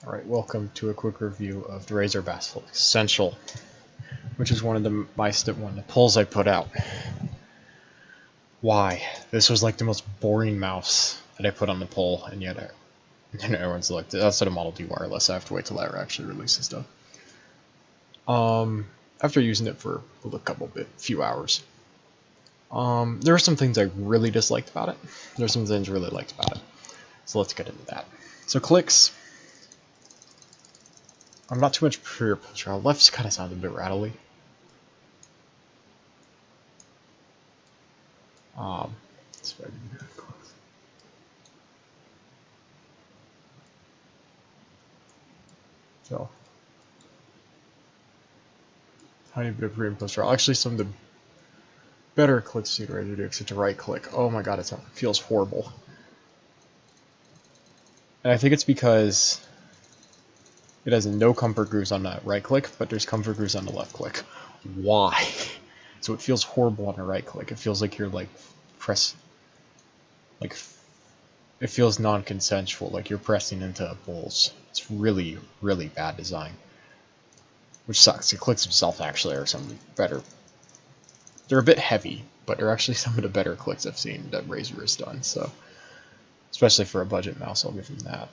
Alright, welcome to a quick review of the Razer Basilisk Essential, which is one of the pulls I put out. Why? This was like the most boring mouse that I put on the pull, and yet everyone's like, that's a Model D wireless, I have to wait till that actually releases stuff. After using it for a few hours, there are some things I really disliked about it. There's some things I really liked about it. So let's get into that. So clicks. I'm not too much pure picture. Left kind of sounds a bit rattly. So, tiny bit of pre and post. Actually, some of the better clicks see Razer do, except to right click. Oh my god, it feels horrible. And I think it's because it has no comfort grooves on the right click, but there's comfort grooves on the left click. Why? So it feels horrible on the right click. It feels like you're like it feels non-consensual, like you're pressing into bowls. It's really, really bad design. Which sucks. The clicks themselves actually are some better. They're a bit heavy, but they're actually some of the better clicks I've seen that Razer has done. So, especially for a budget mouse, I'll give them that.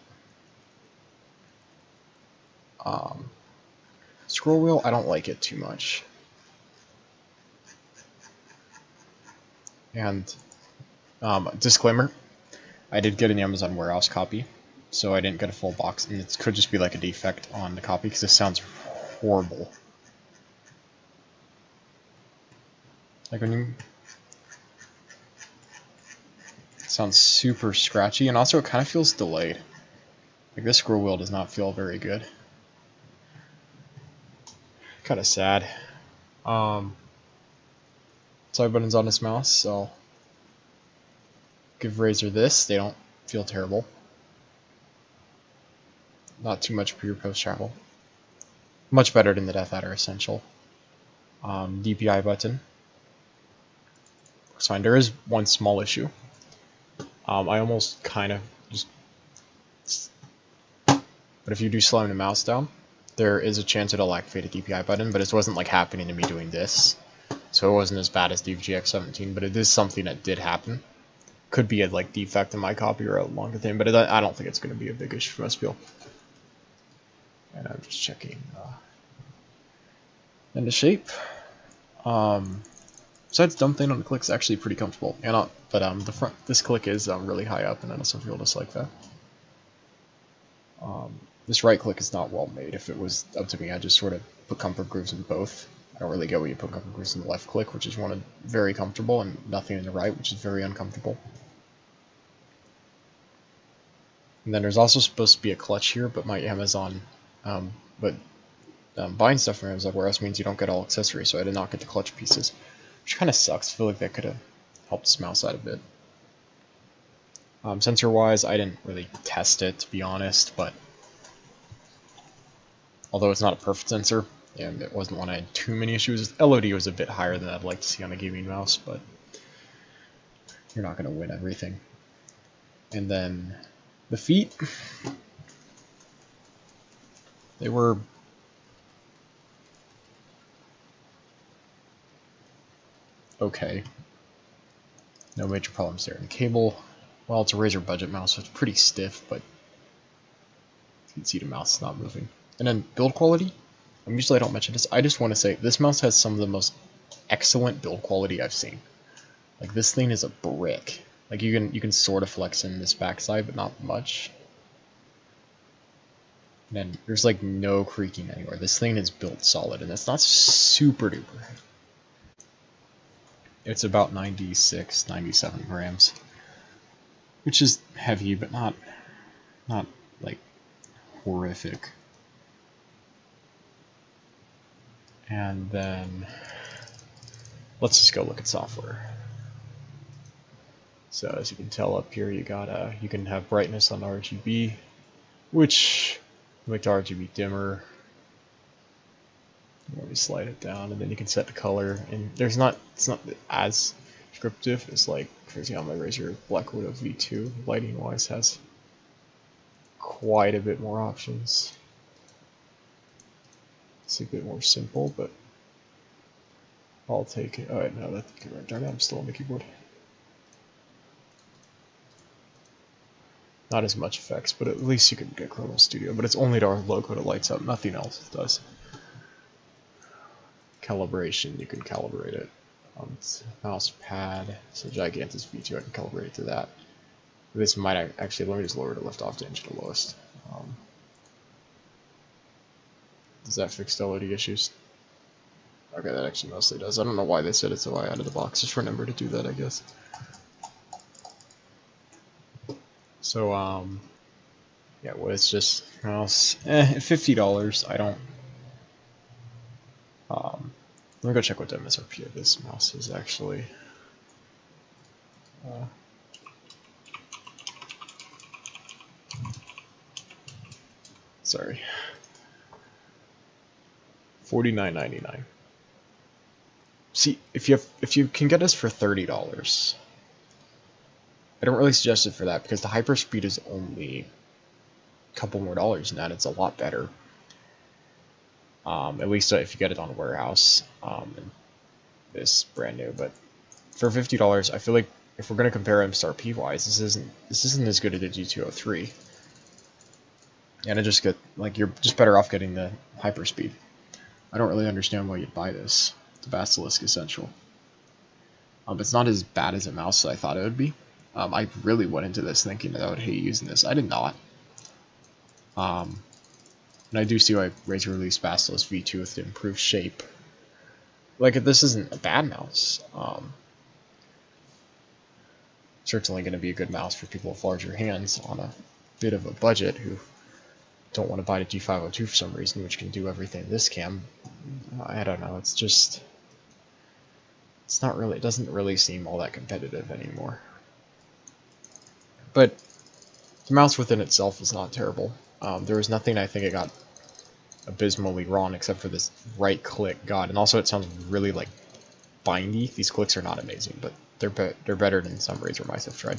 Scroll wheel, I don't like it too much. And disclaimer, I did get an Amazon warehouse copy, so I didn't get a full box, and it could just be like a defect on the copy because this sounds horrible. Like when you, it sounds super scratchy, and also it kind of feels delayed. Like this scroll wheel does not feel very good. Kind of sad. Side buttons on this mouse, so give Razer this. They don't feel terrible. Not too much pre or post travel. Much better than the Death Adder Essential. DPI button. Looks fine. There is one small issue. I almost kind of just. But if you do slam the mouse down, there is a chance it'll activate a DPI button, but it wasn't like happening to me doing this. So it wasn't as bad as the GX17, but it is something that did happen. Could be a like defect in my copy or a longer thing, but I don't think it's going to be a big issue for most people. And I'm just checking into shape. Besides dumb thing on the click's actually pretty comfortable, and the front this click is really high up, and I know some people dislike that. This right click is not well made. If it was up to me, I'd just sort of put comfort grooves in both. I don't really get where you put comfort grooves in the left click, which is very comfortable, and nothing in the right, which is very uncomfortable. And then there's also supposed to be a clutch here, but my Amazon, buying stuff from Amazon warehouse means you don't get all accessories, so I did not get the clutch pieces, which kind of sucks. I feel like that could have helped this mouse out a bit. Sensor-wise, I didn't really test it, to be honest, but although it's not a perfect sensor, and it wasn't one I had too many issues with. LOD was a bit higher than I'd like to see on a gaming mouse, but you're not going to win everything. And then the feet, they were okay. No major problems there. And the cable, well, it's a Razer budget mouse, so it's pretty stiff, but you can see the mouse is not moving. And then build quality, usually I don't mention this, I just want to say this mouse has some of the most excellent build quality I've seen. Like this thing is a brick. Like you can sort of flex in this backside, but not much. And then there's like no creaking anywhere. This thing is built solid, and it's not super duper heavy. It's about 96, 97 grams, which is heavy, but not like horrific. And then let's just go look at software. So as you can tell up here, you can have brightness on RGB, which will make the RGB dimmer. Let me slide it down, and then you can set the color. And it's not as descriptive as like, for example, my Razer Black Widow V2 lighting wise has quite a bit more options. It's a bit more simple, but I'll take it. Alright, no, that's good. Darn it, I'm still on the keyboard. Not as much effects, but at least you can get Chroma Studio. But it's only our logo that lights up, nothing else does. Calibration, you can calibrate it. Mouse pad, so Gigantus V2, I can calibrate it to that. This might actually, let me just lower the lift off to inch to lowest. Does that fix the LOD issues? Okay, that actually mostly does. I don't know why they said it so high out of the box. Just remember to do that, I guess. So, yeah, well, it's just mouse. $50. I don't. Let me go check what the MSRP of this mouse is actually. Sorry. $49.99. See, if you can get us for $30, I don't really suggest it for that because the hyperspeed is only a couple more dollars than that. It's a lot better. At least if you get it on Warehouse. And this brand new, but for $50, I feel like if we're gonna compare MSRP wise, this isn't as good as the G203. And it just get like you're just better off getting the hyperspeed. I don't really understand why you'd buy this. The Basilisk Essential. It's not as bad as a mouse as I thought it would be. I really went into this thinking that I would hate using this. I did not. And I do see why Razer released Basilisk V2 with the improved shape. Like, this isn't a bad mouse. Certainly going to be a good mouse for people with larger hands on a bit of a budget who don't want to buy the G502 for some reason, which can do everything this can. I don't know. It's just, it's not really. It doesn't really seem all that competitive anymore. But the mouse within itself is not terrible. There was nothing I think it got abysmally wrong except for this right click. God, and also it sounds really like bindy. These clicks are not amazing, but they're better than some Razer mice I've tried.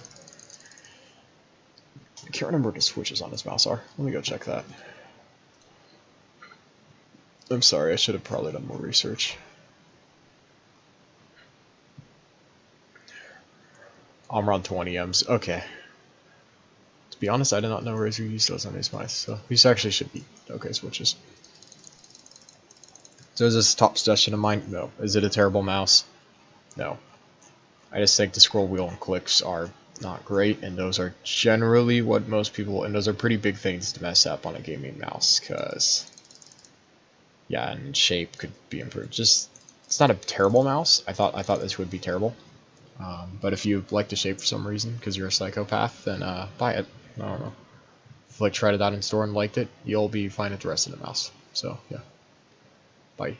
I can't remember what the switches on this mouse are. Let me go check that. I'm sorry, I should have probably done more research. Omron 20Ms. Okay. To be honest, I did not know Razer used those on these mice, so these actually should be okay switches. So is this a top suggestion of mine? No. Is it a terrible mouse? No. I just think the scroll wheel and clicks are not great, and those are generally what most people, and those are pretty big things to mess up on a gaming mouse, because, yeah, and shape could be improved. Just, it's not a terrible mouse. I thought this would be terrible. But if you like the shape for some reason, because you're a psychopath, then buy it. I don't know. If you tried it out in store and liked it, you'll be fine with the rest of the mouse. So, yeah. Bye.